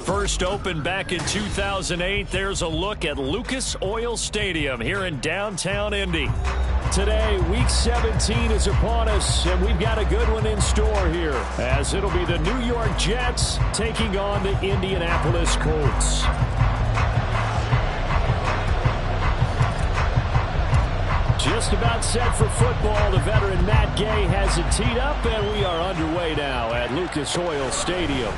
First opened back in 2008. There's a look at Lucas Oil Stadium here in downtown Indy. Today, Week 17 is upon us, and we've got a good one in store here, as it'll be the New York Jets taking on the Indianapolis Colts. Just about set for football. The veteran Matt Gay has it teed up, and we are underway now at Lucas Oil Stadium.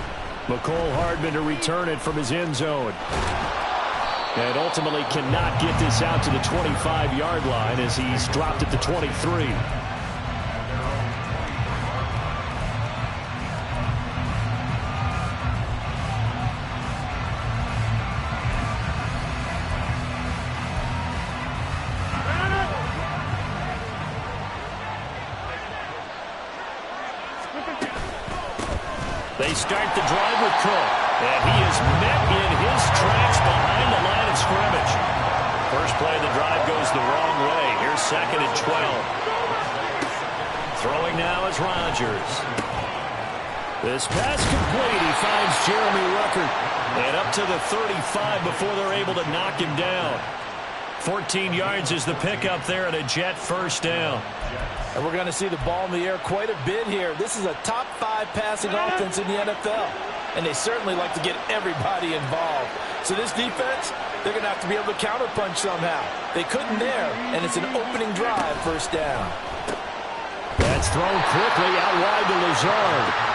McCole Hardman to return it from his end zone. And ultimately cannot get this out to the 25-yard line as he's dropped at the 23. They start the drive with Cook, and he is met in his tracks behind the line of scrimmage. First play of the drive goes the wrong way. Here's 2nd and 12. Throwing now is Rodgers. This pass complete. He finds Jeremy Ruckert, and up to the 35 before they're able to knock him down. 14 yards is the pickup there, and a Jet first down. And we're going to see the ball in the air quite a bit here. This is a top 5 passing offense in the NFL. And they certainly like to get everybody involved. So this defense, they're going to have to be able to counterpunch somehow. They couldn't there, and it's an opening drive, first down. That's thrown quickly out wide to Lazard.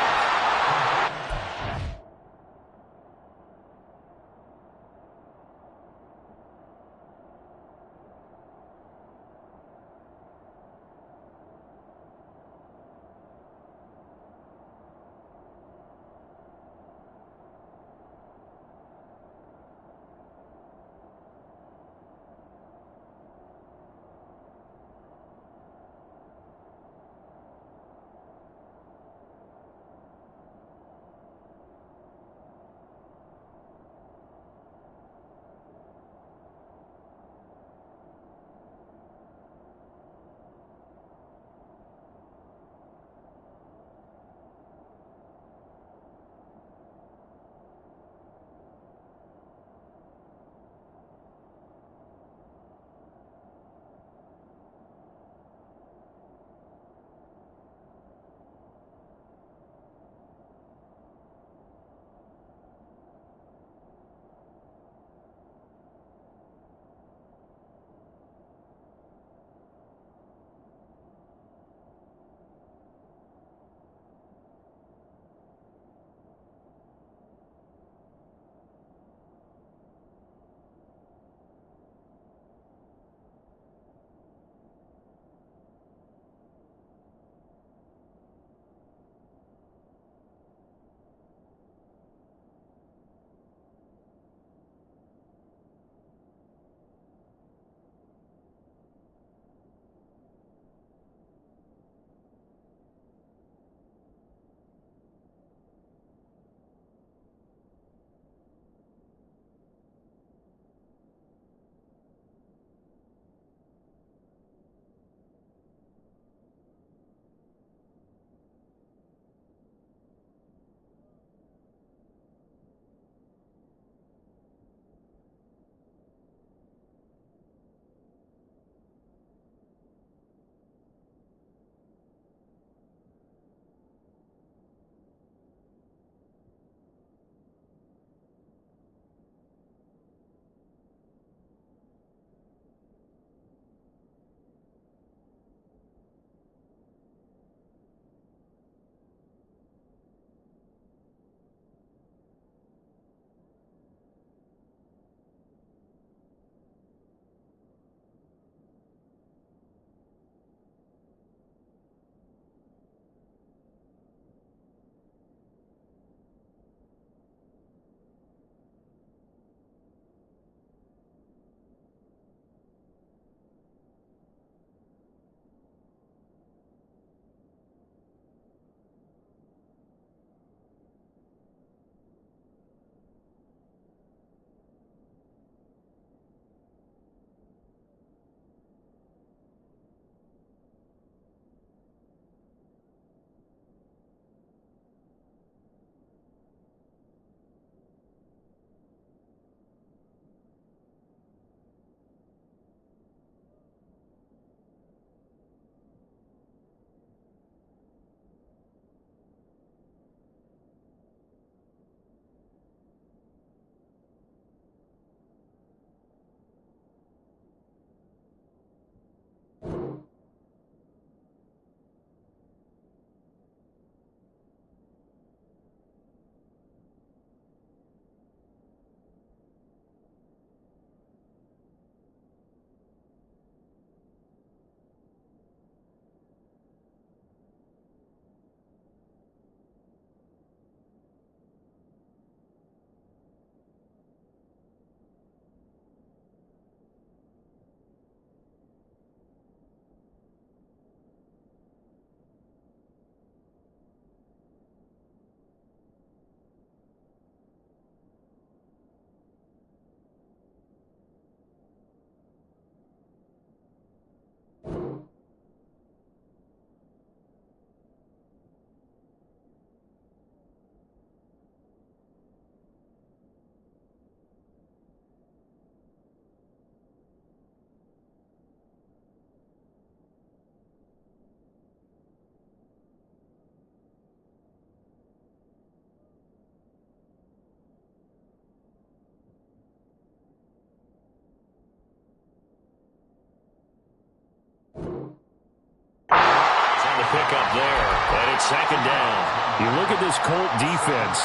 pickup there, and it's second down. You look at this Colt defense.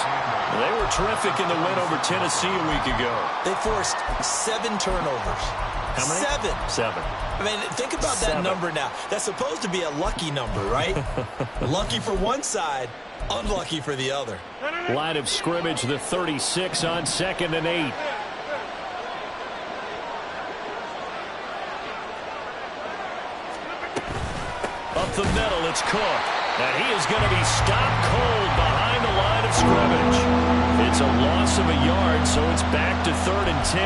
They were terrific in the win over Tennessee a week ago. They forced 7 turnovers. How many? 7. I mean, think about that number now. That's supposed to be a lucky number, right? Lucky for one side, unlucky for the other. Line of scrimmage, the 36 on 2nd and 8. Up the middle, it's Cook. And he is going to be stopped cold behind the line of scrimmage. It's a loss of a yard, so it's back to 3rd and 10.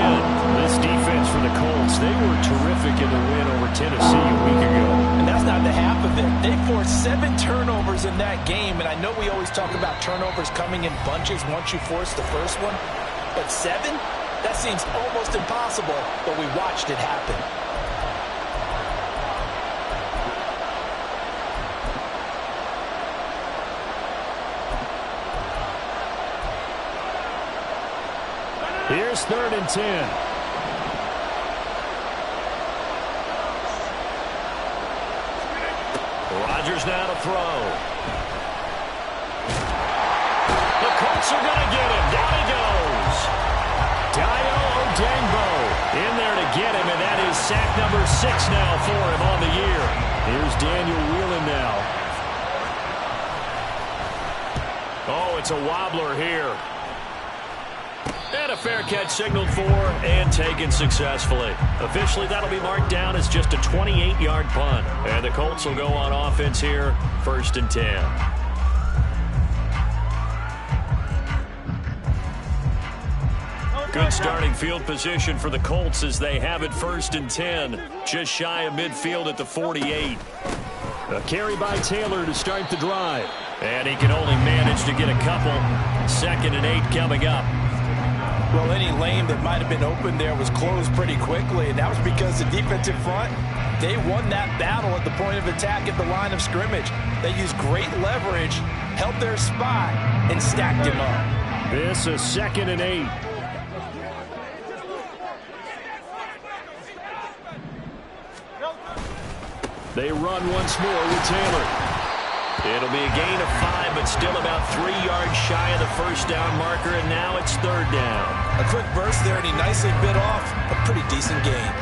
This defense for the Colts, they were terrific in the win over Tennessee a week ago. And that's not the half of it. They forced 7 turnovers in that game, and I know we always talk about turnovers coming in bunches once you force the first one. But 7? That seems almost impossible, but we watched it happen. Here's 3rd and 10. Rodgers now to throw. The Colts are going to get him. Down he goes. Dio Odengbo in there to get him, and that is sack number 6 now for him on the year. Here's Daniel Whelan now. Oh, it's a wobbler here. And a fair catch signaled for and taken successfully. Officially, that'll be marked down as just a 28-yard punt. And the Colts will go on offense here, 1st and 10. Good starting field position for the Colts as they have it 1st and 10. Just shy of midfield at the 48. A carry by Taylor to start the drive. And he can only manage to get a couple. 2nd and 8 coming up. Well, any lane that might have been open there was closed pretty quickly, and that was because the defensive front, they won that battle at the point of attack at the line of scrimmage. They used great leverage, held their spot, and stacked him up. This is 2nd and 8. They run once more with Taylor. It'll be a gain of 5, but still about 3 yards shy of the 1st down marker, and now it's 3rd down. A quick burst there, and he nicely bit off a pretty decent gain.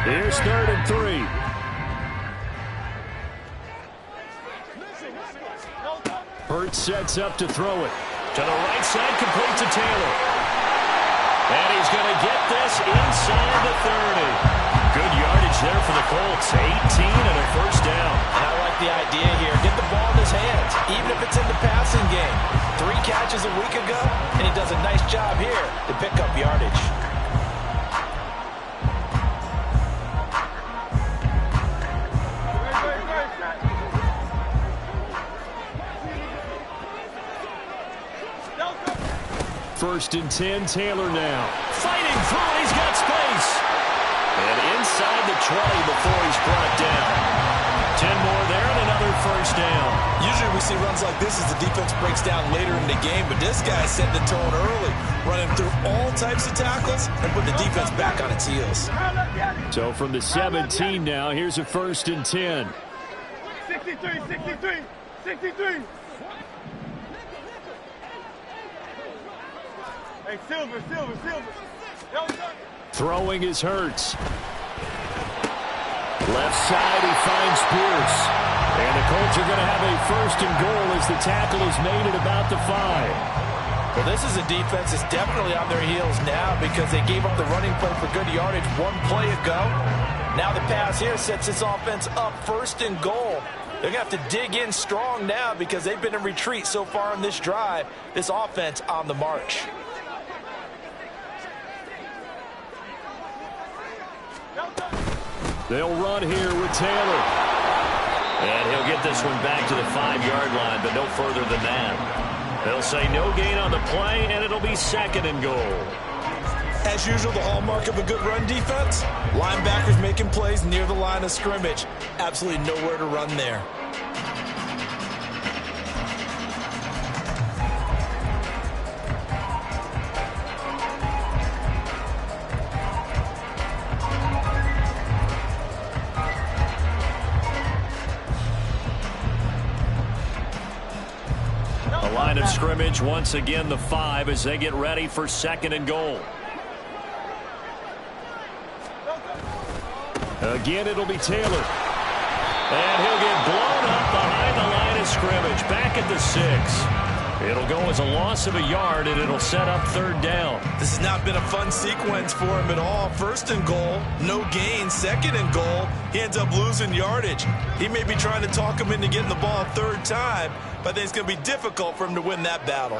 Here's 3rd and 3. Hurts sets up to throw it. To the right side, complete to Taylor. And he's going to get this inside the 30. Good yardage there for the Colts. 18 and a 1st down. And I like the idea here. Get the ball in his hands, even if it's in the passing game. 3 catches a week ago, and he does a nice job here to pick up yardage. First and 10, Taylor now. Fighting through, he's got space. And inside the 20 before he's brought down. 10 more there and another 1st down. Usually we see runs like this as the defense breaks down later in the game, but this guy set the tone early, running through all types of tackles and put the defense back on its heels. So from the 17 now, here's a 1st and 10. 63. Hey, Silver. Throwing is Hurts. Left side, he finds Pierce. And the Colts are going to have a 1st and goal as the tackle is made at about the 5. Well, this is a defense that's definitely on their heels now because they gave up the running play for good yardage 1 play ago. Now the pass here sets this offense up 1st and goal. They're going to have to dig in strong now because they've been in retreat so far in this drive. This offense on the march. They'll run here with Taylor. And he'll get this one back to the 5-yard line, but no further than that. They'll say no gain on the play, and it'll be 2nd and goal. As usual, the hallmark of a good run defense, linebackers making plays near the line of scrimmage. Absolutely nowhere to run there. of scrimmage, once again the 5 as they get ready for 2nd and goal. Again, it'll be Taylor. And he'll get blown up behind the line of scrimmage. Back at the 6. It'll go as a loss of a yard, and it'll set up 3rd down. This has not been a fun sequence for him at all. 1st and goal, no gain. 2nd and goal, he ends up losing yardage. He may be trying to talk him into getting the ball a 3rd time, but I think it's going to be difficult for him to win that battle.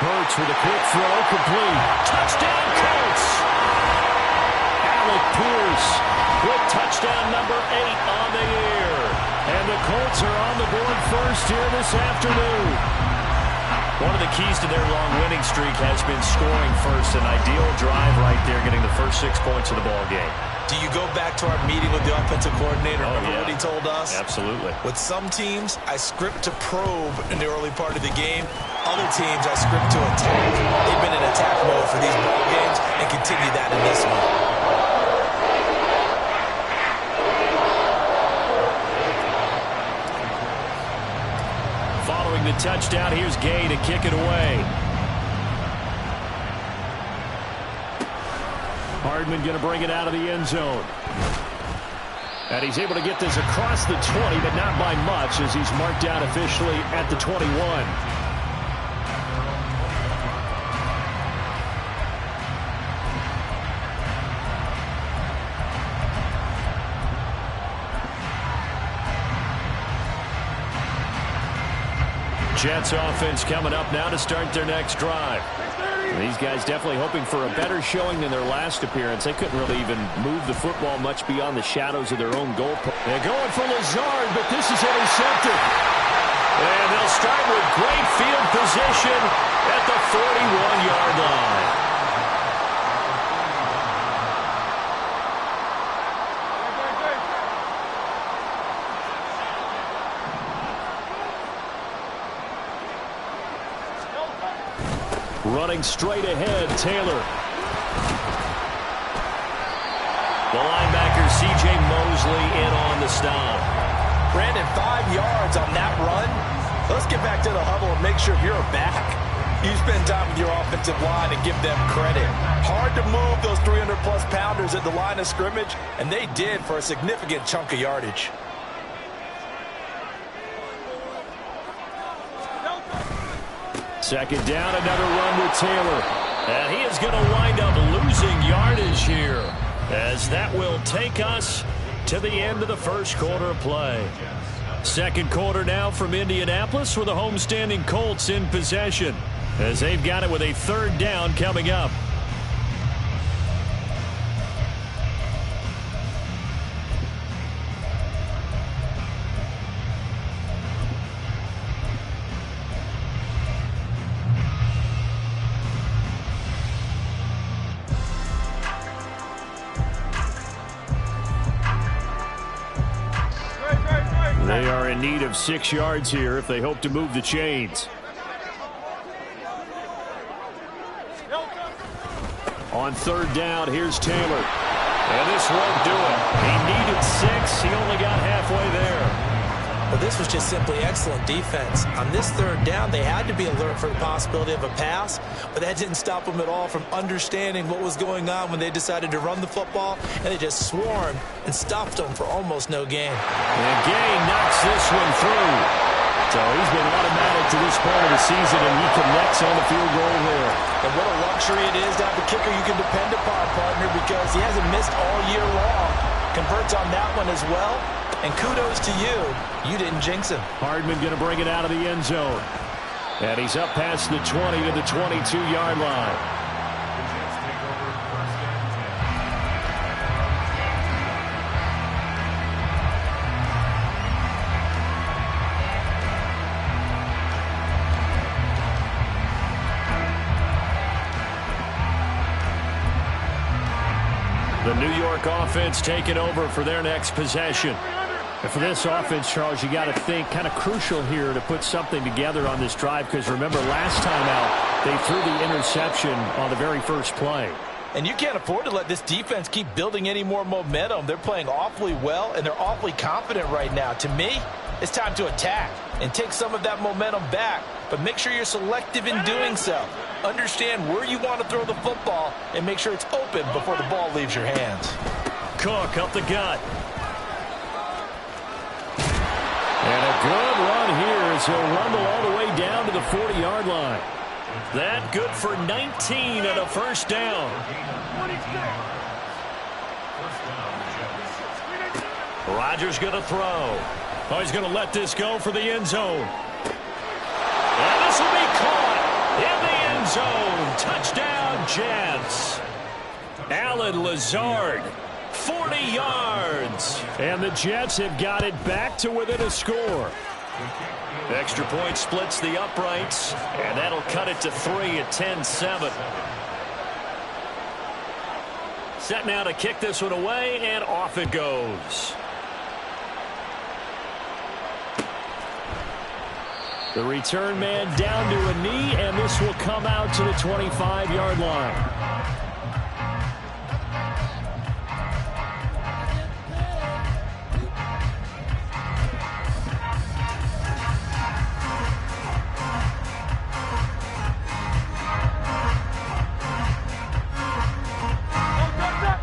Hurts with a quick throw, complete. Touchdown, Colts! Alec Pierce with touchdown number 8 on the year. And the Colts are on the board first here this afternoon. One of the keys to their long winning streak has been scoring first. An ideal drive right there, getting the first 6 points of the ball game. Do you go back to our meeting with the offensive coordinator? Remember what he told us? Absolutely. With some teams, I script to probe in the early part of the game. Other teams, I script to attack. They've been in attack mode for these ball games and continue that in this one. Following the touchdown, here's Gay to kick it away. Hardman going to bring it out of the end zone. And he's able to get this across the 20, but not by much, as he's marked out officially at the 21. Jets offense coming up now to start their next drive. And these guys definitely hoping for a better showing than their last appearance. They couldn't really even move the football much beyond the shadows of their own goal. They're going for Lazard, but this is intercepted. And they'll start with great field position at the 41-yard line. Running straight ahead, Taylor. The linebacker, C.J. Mosley, in on the stop. Brandon, 5 yards on that run. Let's get back to the huddle and make sure you're back. You spend time with your offensive line and give them credit. Hard to move those 300-plus pounders at the line of scrimmage, and they did for a significant chunk of yardage. Second down, another run with Taylor. And he is going to wind up losing yardage here, as that will take us to the end of the first quarter of play. Second quarter now from Indianapolis, with the homestanding Colts in possession, as they've got it with a 3rd down coming up. They are in need of 6 yards here if they hope to move the chains. On 3rd down, here's Taylor. And this won't do it. He needed 6. He only got halfway there. Well, this was just simply excellent defense. On this 3rd down, they had to be alert for the possibility of a pass, but that didn't stop them at all from understanding what was going on when they decided to run the football, and they just swarmed and stopped them for almost no gain. And Gay knocks this one through. So he's been automatic to this point of the season, and he connects on the field goal there. And what a luxury it is to have a kicker you can depend upon, partner, because he hasn't missed all year long. Converts on that one as well. And kudos to you. You didn't jinx him. Hardman going to bring it out of the end zone. And he's up past the 20 to the 22-yard line. The New York offense taking over for their next possession. And for this offense, Charles, you got to think kind of crucial here to put something together on this drive, because remember, last time out, they threw the interception on the very first play. And you can't afford to let this defense keep building any more momentum. They're playing awfully well, and they're awfully confident right now. To me, it's time to attack. and take some of that momentum back, but make sure you're selective in doing so. Understand where you want to throw the football and make sure it's open before the ball leaves your hands. Cook up the gut. And a good run here as he'll rumble all the way down to the 40-yard line. That good for 19 and a first down. Rodgers going to throw. Oh, he's going to let this go for the end zone. And this will be caught in the end zone. Touchdown, Jets. Allen Lazard, 40 yards. And the Jets have got it back to within a score. Extra point splits the uprights, and that'll cut it to 3 at 10-7. Set now to kick this one away, and off it goes. The return man down to a knee, and this will come out to the 25-yard line.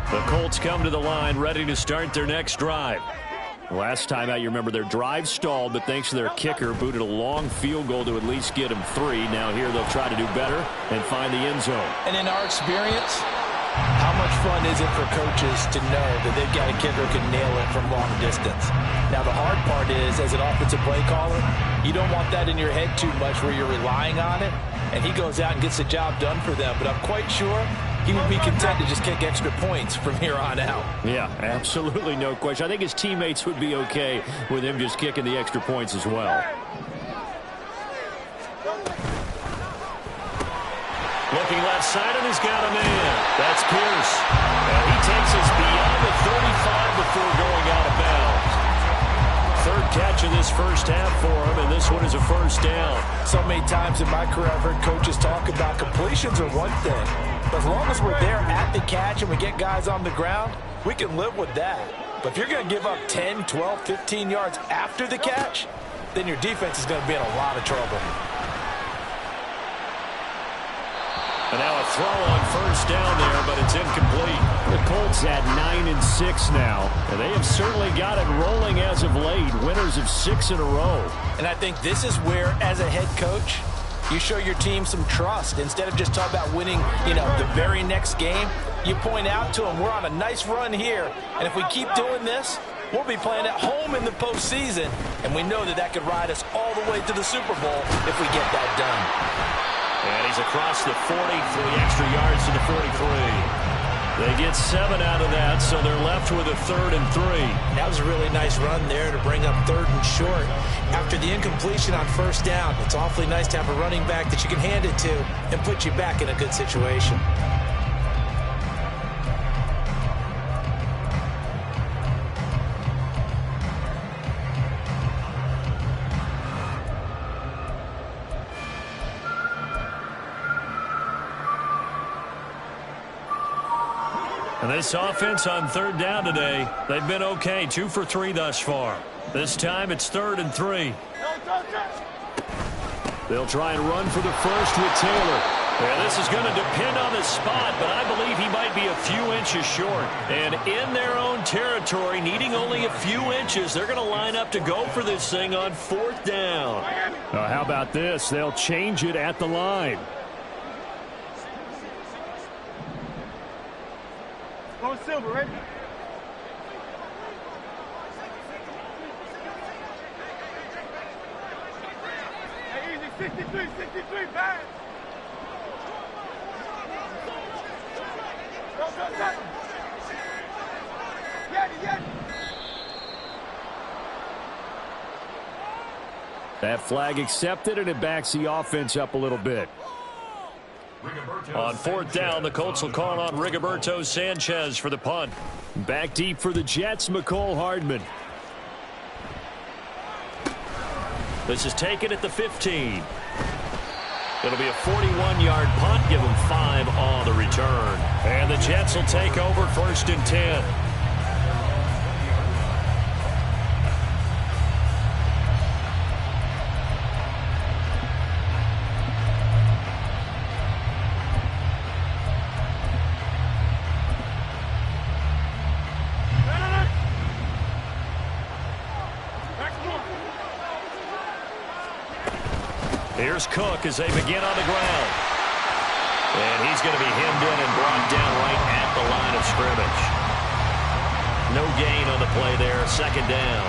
The Colts come to the line ready to start their next drive. Last time out, you remember their drive stalled, but thanks to their kicker, booted a long field goal to at least get them 3. Now here they'll try to do better and find the end zone. And in our experience, how much fun is it for coaches to know that they've got a kicker who can nail it from long distance? Now the hard part is, as an offensive play caller, you don't want that in your head too much where you're relying on it, and he goes out and gets the job done for them. But I'm quite sure he would be content to just kick extra points from here on out. Yeah, absolutely no question. I think his teammates would be okay with him just kicking the extra points as well. Looking left side, and he's got a man. That's Pierce. And he takes us beyond the 35 before going out of bounds. Third catch of this first half for him, and this one is a first down. So many times in my career I've heard coaches talk about completions are one thing. But as long as we're there at the catch and we get guys on the ground, we can live with that. But if you're going to give up 10, 12, 15 yards after the catch, then your defense is going to be in a lot of trouble. And now a throw on first down there, but it's incomplete. The Colts at 9-6 now, and they have certainly got it rolling as of late. Winners of 6 in a row. And I think this is where, as a head coach, you show your team some trust. Instead of just talking about winning, the very next game, you point out to them, we're on a nice run here, and if we keep doing this, we'll be playing at home in the postseason, and we know that could ride us all the way to the Super Bowl if we get that done. And he's across the 40, 3 extra yards to the 43. They get 7 out of that, so they're left with a 3rd and 3. That was a really nice run there to bring up 3rd and short. After the incompletion on first down, it's awfully nice to have a running back that you can hand it to and put you back in a good situation. And this offense on 3rd down today, they've been okay, 2 for 3 thus far. This time it's 3rd and 3. They'll try and run for the first with Taylor. Yeah, this is going to depend on the spot, but I believe he might be a few inches short. And in their own territory, needing only a few inches, they're going to line up to go for this thing on 4th down. How about this? They'll change it at the line. Go Silver, right? Hey, easy, 63, back. Go. Yeti. That flag accepted, and it backs the offense up a little bit. On 4th down, the Colts will call on Rigoberto Sanchez for the punt. Back deep for the Jets, McCole Hardman. This is taken at the 15. It'll be a 41-yard punt. Give them 5 on the return. And the Jets will take over 1st and 10. Here's Cook as they begin on the ground. And he's going to be hemmed in and brought down right at the line of scrimmage. No gain on the play there. Second down.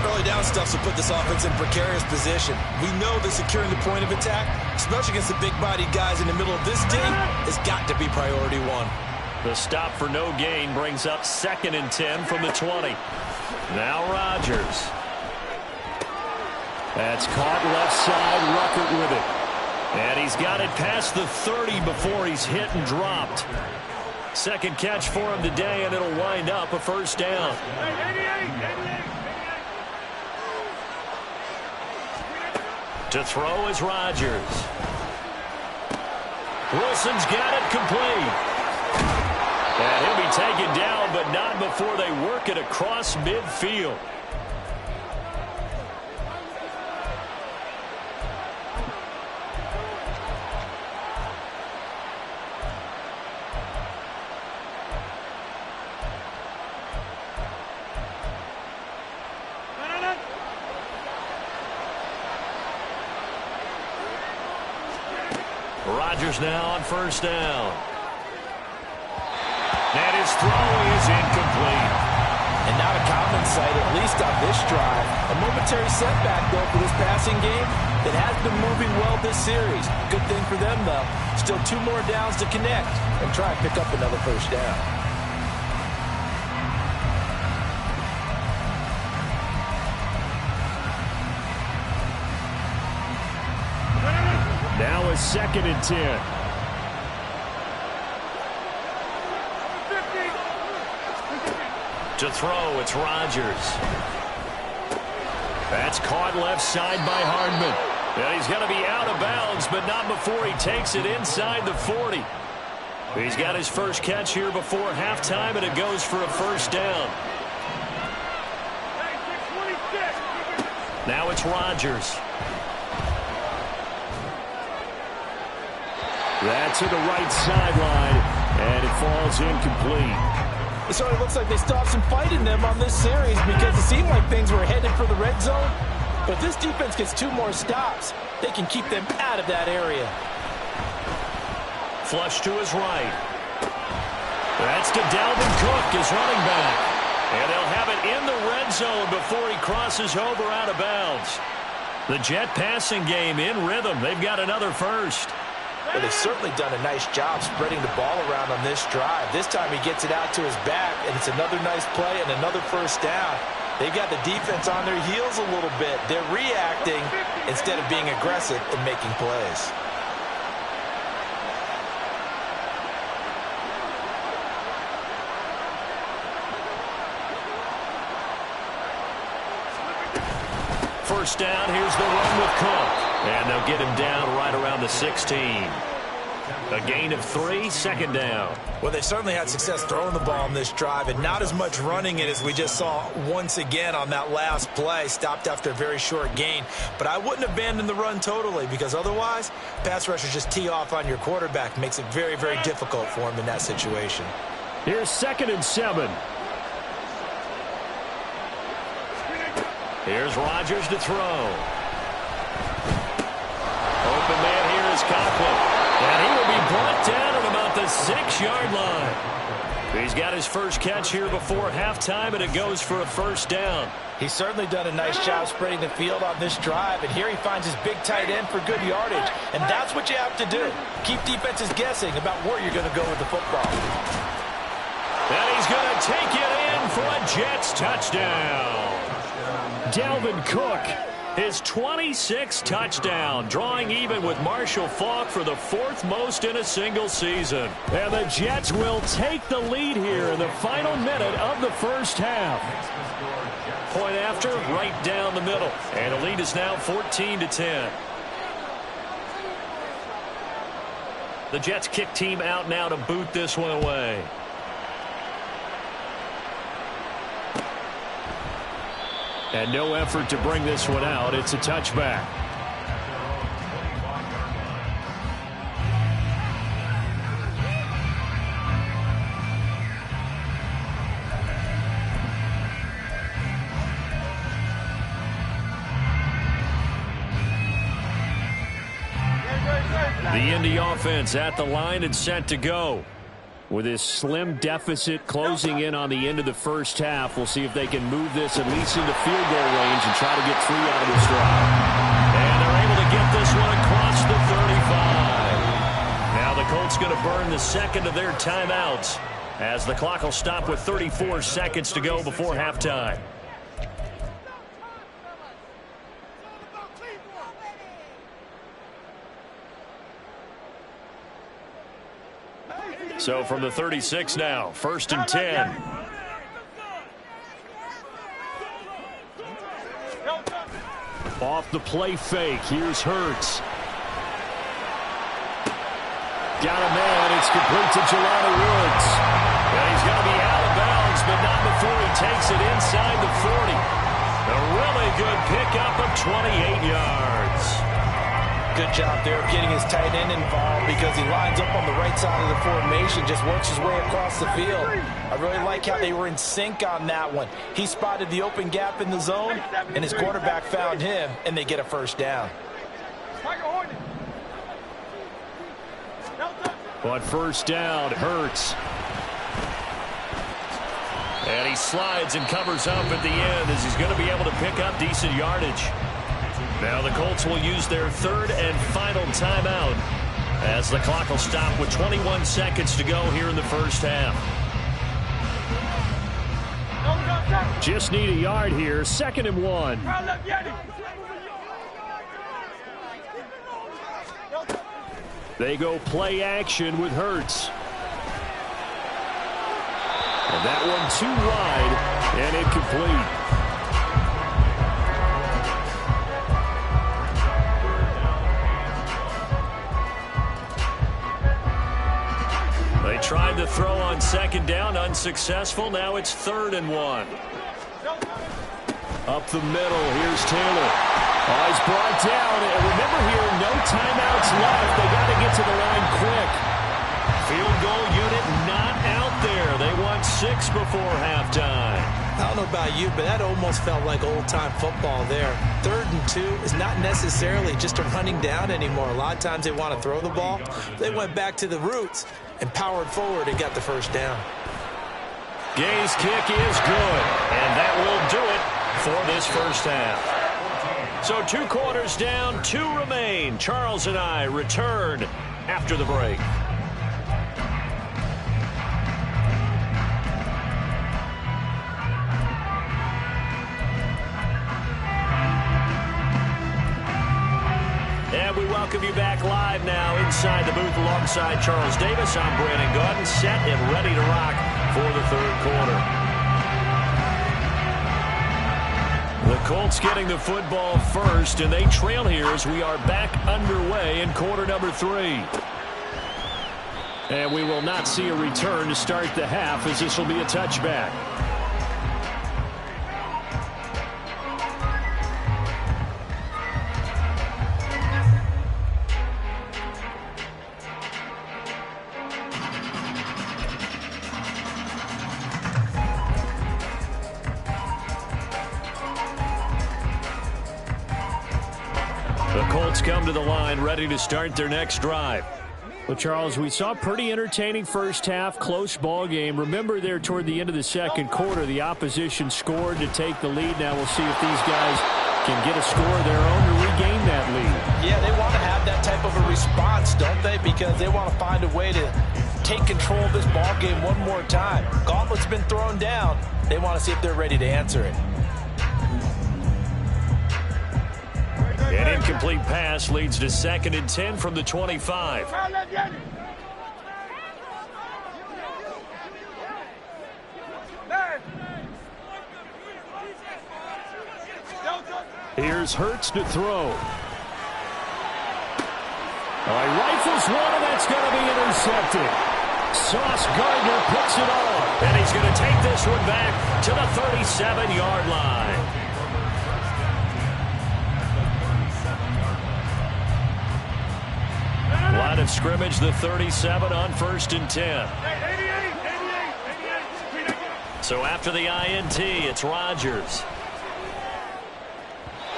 Early down stuff will put this offense in precarious position. We know that securing the point of attack, especially against the big-bodied guys in the middle of this team, has got to be priority one. The stop for no gain brings up 2nd and 10 from the 20. Now Rodgers. That's caught left side. Ruckert with it. And he's got it past the 30 before he's hit and dropped. Second catch for him today, and it'll wind up a first down. To throw is Rodgers. Wilson's got it complete. And he'll be taken down, but not before they work it across midfield. Rodgers now on first down. And his throw is incomplete. And not a common sight, at least on this drive. A momentary setback, though, for this passing game that has been moving well this series. Good thing for them, though. Still 2 more downs to connect and try and pick up another first down. Now a 2nd and 10. To throw, it's Rodgers. That's caught left side by Hardman. And he's going to be out of bounds, but not before he takes it inside the 40. He's got his first catch here before halftime, and it goes for a first down. Now it's Rodgers. That's to the right sideline, and it falls incomplete. It sort of looks like they still have some fight in them on this series because it seemed like things were headed for the red zone. But if this defense gets 2 more stops, they can keep them out of that area. Flush to his right. That's to Dalvin Cook, his running back. And they'll have it in the red zone before he crosses over out of bounds. The Jet passing game in rhythm. They've got another first. But they've certainly done a nice job spreading the ball around on this drive. This time he gets it out to his back, and it's another nice play and another first down. They've got the defense on their heels a little bit. They're reacting instead of being aggressive and making plays. First down, here's the run with Cook. And they'll get him down right around the 16. A gain of 3, 2nd down. Well, they certainly had success throwing the ball on this drive and not as much running it as we just saw once again on that last play. Stopped after a very short gain. But I wouldn't abandon the run totally because otherwise, pass rushers just tee off on your quarterback. Makes it very, very difficult for him in that situation. Here's 2nd and 7. Here's Rodgers to throw. Open man here is Conklin. And he will be brought down at about the 6-yard line. He's got his first catch here before halftime, and it goes for a first down. He's certainly done a nice job spreading the field on this drive, and here he finds his big tight end for good yardage. And that's what you have to do. Keep defenses guessing about where you're going to go with the football. And he's going to take it in for a Jets touchdown. Dalvin Cook, his 26th touchdown, drawing even with Marshall Faulk for the 4th most in a single season. And the Jets will take the lead here in the final minute of the first half. Point after, right down the middle. And the lead is now 14-10. The Jets kick team out now to boot this one away. And no effort to bring this one out. It's a touchback. Indy offense at the line and set to go. With this slim deficit closing in on the end of the first half, we'll see if they can move this at least into field goal range and try to get 3 out of this drive. And they're able to get this one across the 35. Now the Colts going to burn the second of their timeouts as the clock will stop with 34 seconds to go before halftime. So from the 36 now, 1st and 10. Off the play fake, here's Hurts. Got a man, it's complete to Jelani Woods. And he's going to be out of bounds, but not before he takes it inside the 40. A really good pickup of 28 yards. Good job there of getting his tight end involved because he lines up on the right side of the formation, just works his way across the field. I really like how they were in sync on that one. He spotted the open gap in the zone, and his quarterback found him, and they get a first down. But first down, Hurts. And he slides and covers up at the end as he's going to be able to pick up decent yardage. Now the Colts will use their 3rd and final timeout as the clock will stop with 21 seconds to go here in the first half. Just need a yard here, 2nd and 1. They go play action with Hurts. And that one too wide and incomplete. They tried to throw on 2nd down, unsuccessful. Now it's 3rd and 1. Up the middle, here's Taylor. Oh, he's brought down. And remember here, no timeouts left. They got to get to the line quick. Field goal unit not out there. They want 6 before halftime. I don't know about you, but that almost felt like old-time football there. 3rd and 2 is not necessarily just a running down anymore. A lot of times they want to throw the ball. They went back to the roots and powered forward and got the first down. Gay's kick is good, and that will do it for this first half. So 2 quarters down, 2 remain. Charles and I return after the break. And we welcome you back live now inside the booth alongside Charles Davis. I'm Brandon Gaudin, set and ready to rock for the 3rd quarter. The Colts getting the football first, and they trail here as we are back underway in quarter number 3. And we will not see a return to start the half as this will be a touchback. Come to the line, ready to start their next drive. Well, Charles, we saw a pretty entertaining first half, close ball game. Remember there toward the end of the 2nd quarter, the opposition scored to take the lead. Now we'll see if these guys can get a score of their own to regain that lead. Yeah, they want to have that type of a response, don't they? Because they want to find a way to take control of this ball game one more time. Gauntlet's been thrown down. They want to see if they're ready to answer it. An incomplete pass leads to 2nd and 10 from the 25. Here's Hurts to throw. He rifles one, and that's going to be intercepted. Sauce Gardner picks it off, and he's going to take this one back to the 37-yard line. Line of scrimmage, the 37 on 1st and 10. So after the INT, it's Rodgers.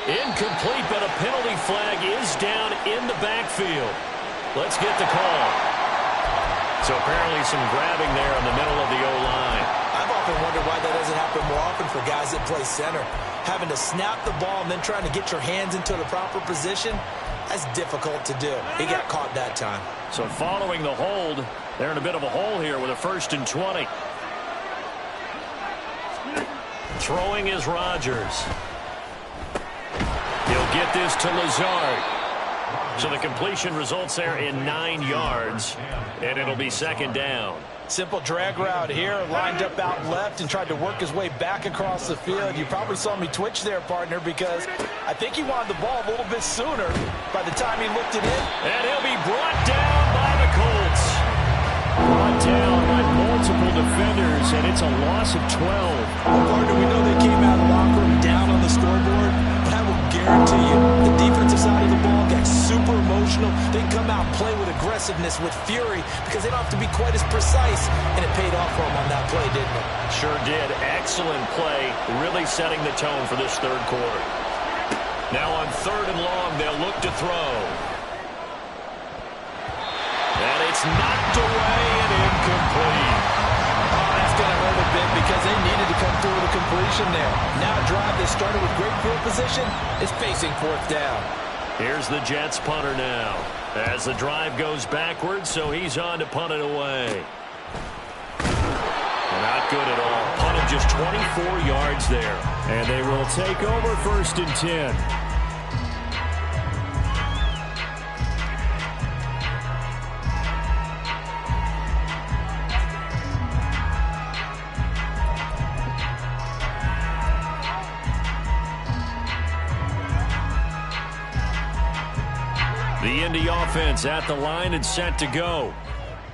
Incomplete, but a penalty flag is down in the backfield. Let's get the call. So apparently some grabbing there in the middle of the O-line. I've often wondered why that doesn't happen more often for guys that play center. Having to snap the ball and then trying to get your hands into the proper position, that's difficult to do. He got caught that time. So following the hold, they're in a bit of a hole here with a 1st and 20. Throwing is Rodgers. He'll get this to Lazard. So the completion results there in 9 yards, and it'll be 2nd down. Simple drag route here, lined up out left and tried to work his way back across the field. You probably saw me twitch there, partner, because I think he wanted the ball a little bit sooner by the time he looked it in. And he'll be brought down by the Colts. Brought down by multiple defenders, and it's a loss of 12. Partner, we know they came out of the locker room down on the scoreboard, but I will guarantee you the defensive side of the ball got super emotional. They come out and play with aggressiveness, with fury, because they don't have to be quite as precise, and it paid off for them on that play, didn't it? Sure did. Excellent play, really setting the tone for this 3rd quarter. Now on 3rd and long, they'll look to throw. And it's knocked away and incomplete. Oh, that's going to hurt a bit because they needed to come through with a completion there. Now a drive that started with great field position is facing 4th down. Here's the Jets punter now as the drive goes backwards, so he's on to punt it away. Not good at all. Punted just 24 yards there. And they will take over 1st and 10. The Indy offense at the line and set to go.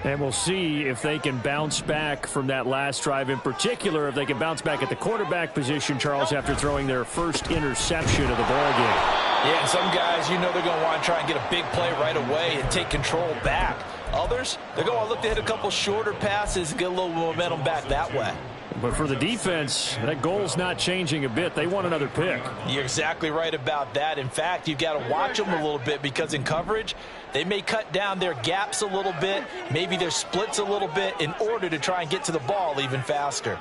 And we'll see if they can bounce back from that last drive, in particular if they can bounce back at the quarterback position, Charles, after throwing their first interception of the ballgame. Yeah, and some guys, you know they're going to want to try and get a big play right away and take control back. Others, they're going to look to hit a couple shorter passes and get a little momentum back that way. But for the defense, that goal's not changing a bit. They want another pick. You're exactly right about that. In fact, you've got to watch them a little bit because in coverage, they may cut down their gaps a little bit, maybe their splits a little bit in order to try and get to the ball even faster.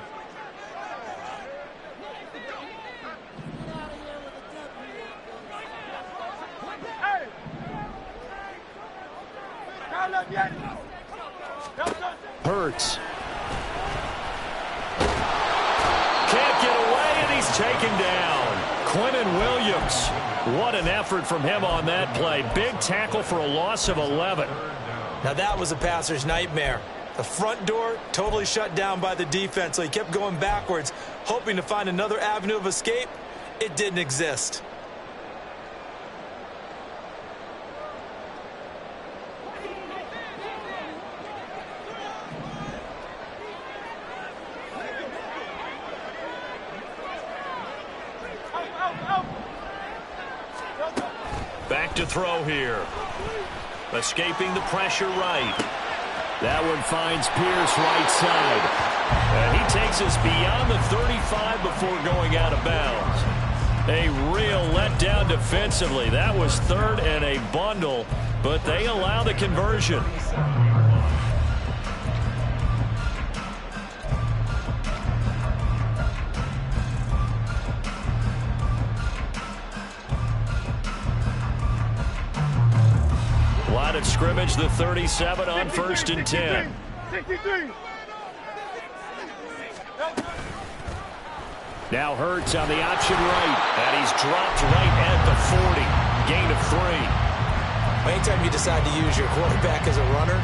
Hurts. Can't get away, and he's taken down. Quinnen Williams. What an effort from him on that play. Big tackle for a loss of 11. Now that was a passer's nightmare. The front door totally shut down by the defense, so he kept going backwards, hoping to find another avenue of escape. It didn't exist. Back to throw here. Escaping the pressure right. That one finds Pierce right side. And he takes us beyond the 35 before going out of bounds. A real letdown defensively. That was 3rd and a bundle, but they allow the conversion. Line of scrimmage, the 37 on 1st and 10. 63. Now Hurts on the option right, and he's dropped right at the 40. Gain of 3. Anytime you decide to use your quarterback as a runner,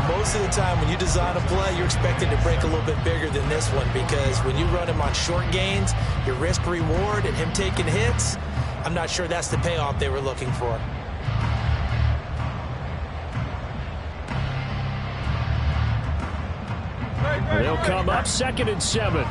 most of the time when you design a play, you're expected to break a little bit bigger than this one, because when you run him on short gains, your risk-reward and him taking hits, I'm not sure that's the payoff they were looking for. They'll come up 2nd and 7.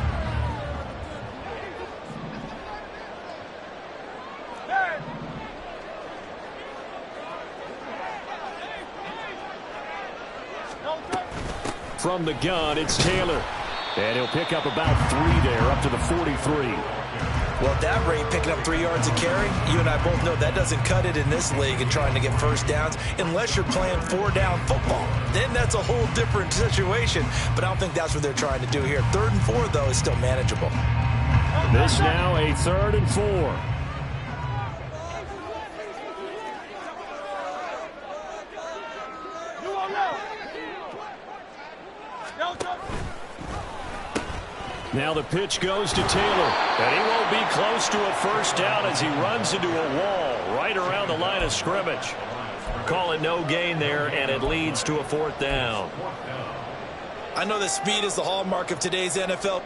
From the gun, it's Taylor. And he'll pick up about 3 there, up to the 43. Well, at that rate, picking up 3 yards a carry, you and I both know that doesn't cut it in this league and trying to get first downs unless you're playing 4-down football. Then that's a whole different situation, but I don't think that's what they're trying to do here. 3rd and 4, though, is still manageable. This now a 3rd and 4. Now the pitch goes to Taylor, and he won't be close to a first down as he runs into a wall right around the line of scrimmage. Call it no gain there, and it leads to a 4th down. I know that speed is the hallmark of today's NFL.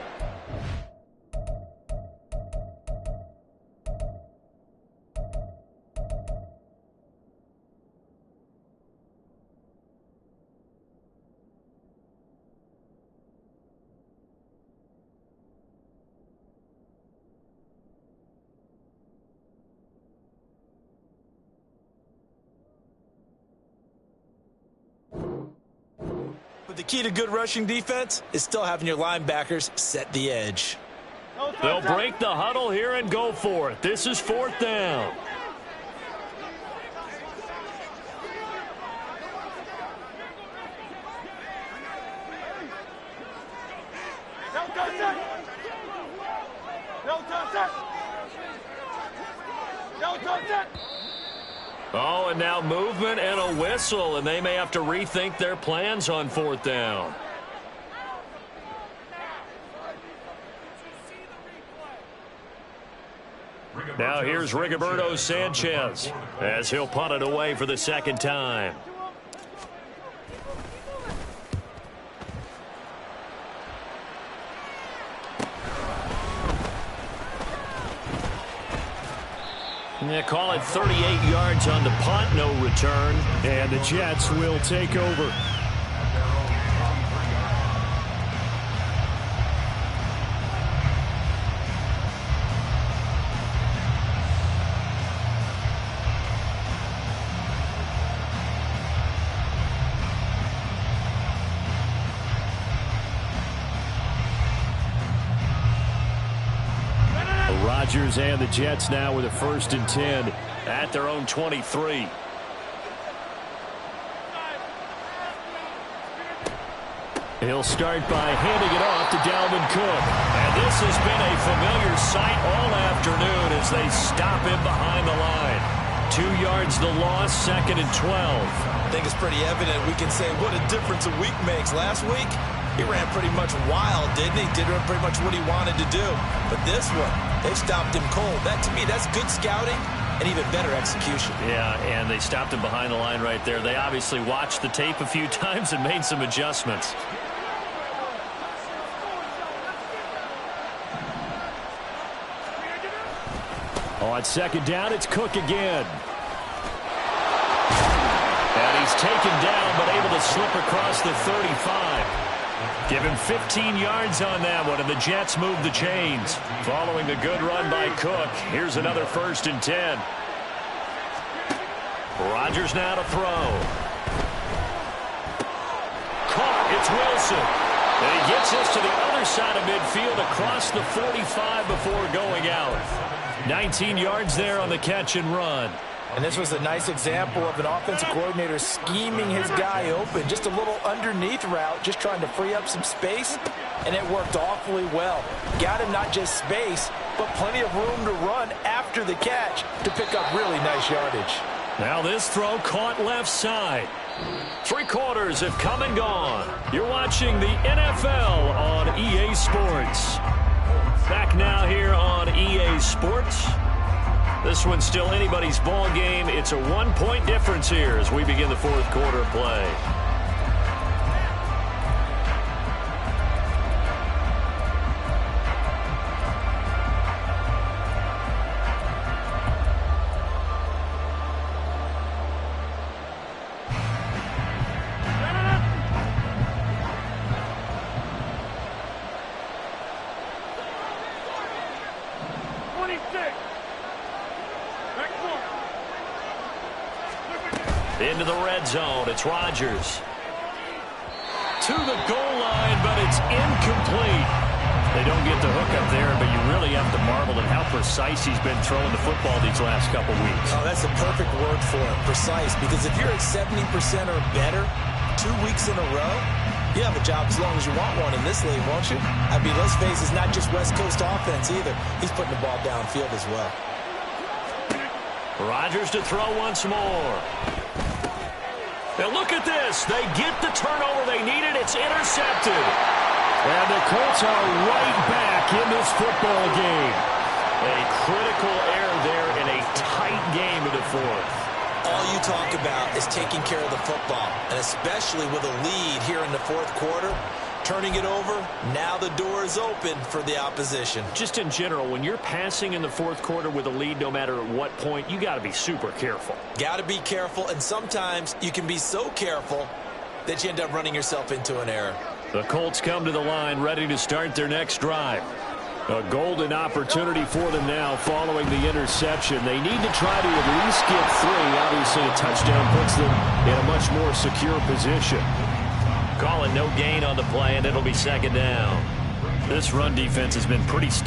But the key to good rushing defense is still having your linebackers set the edge. They'll break the huddle here and go for it. This is 4th down. Oh, and now movement and a whistle, and they may have to rethink their plans on 4th down. Now here's Rigoberto-Sanchez as he'll punt it away for the 2nd time. They call it 38 yards on the punt, no return, and the Jets will take over. Rodgers and the Jets now with a 1st and 10 at their own 23. He'll start by handing it off to Dalvin Cook. And this has been a familiar sight all afternoon as they stop him behind the line. 2 yards the loss, 2nd and 12. I think it's pretty evident we can say what a difference a week makes. Last week, he ran pretty much wild, didn't he? Did pretty much what he wanted to do. But this one, they stopped him cold. That, to me, that's good scouting and even better execution. Yeah, and they stopped him behind the line right there. They obviously watched the tape a few times and made some adjustments. On 2nd down, it's Cook again. And he's taken down, but able to slip across the 35. Give him 15 yards on that one, and the Jets move the chains. Following a good run by Cook, here's another 1st and 10. Rodgers now to throw. Caught, it's Wilson. And he gets us to the other side of midfield across the 45 before going out. 19 yards there on the catch and run. And this was a nice example of an offensive coordinator scheming his guy open. Just a little underneath route, just trying to free up some space, and it worked awfully well. Got him not just space, but plenty of room to run after the catch to pick up really nice yardage. Now this throw caught left side. 3 quarters have come and gone. You're watching the NFL on EA Sports. Back now here on EA Sports. This one's still anybody's ball game. It's a 1-point difference here as we begin the 4th quarter of play. Into the red zone, it's Rodgers. To the goal line, but it's incomplete. They don't get the hook up there, but you really have to marvel at how precise he's been throwing the football these last couple weeks. Oh, that's the perfect word for it, precise, because if you're at 70% or better 2 weeks in a row, you have a job as long as you want one in this league, won't you? I mean, let's face it, it's not just West Coast offense either. He's putting the ball downfield as well. Rodgers to throw once more. Now look at this. They get the turnover they needed. It's intercepted. And the Colts are right back in this football game. A critical error there in a tight game in the fourth. All you talk about is taking care of the football, and especially with a lead here in the fourth quarter, turning it over, now the door is open for the opposition. Just in general, when you're passing in the fourth quarter with a lead, no matter at what point, you got to be super careful. Got to be careful, and sometimes you can be so careful that you end up running yourself into an error. The Colts come to the line ready to start their next drive. A golden opportunity for them now following the interception. They need to try to at least get 3. Obviously, a touchdown puts them in a much more secure position. Calling no gain on the play, and it'll be second down. This run defense has been pretty stout.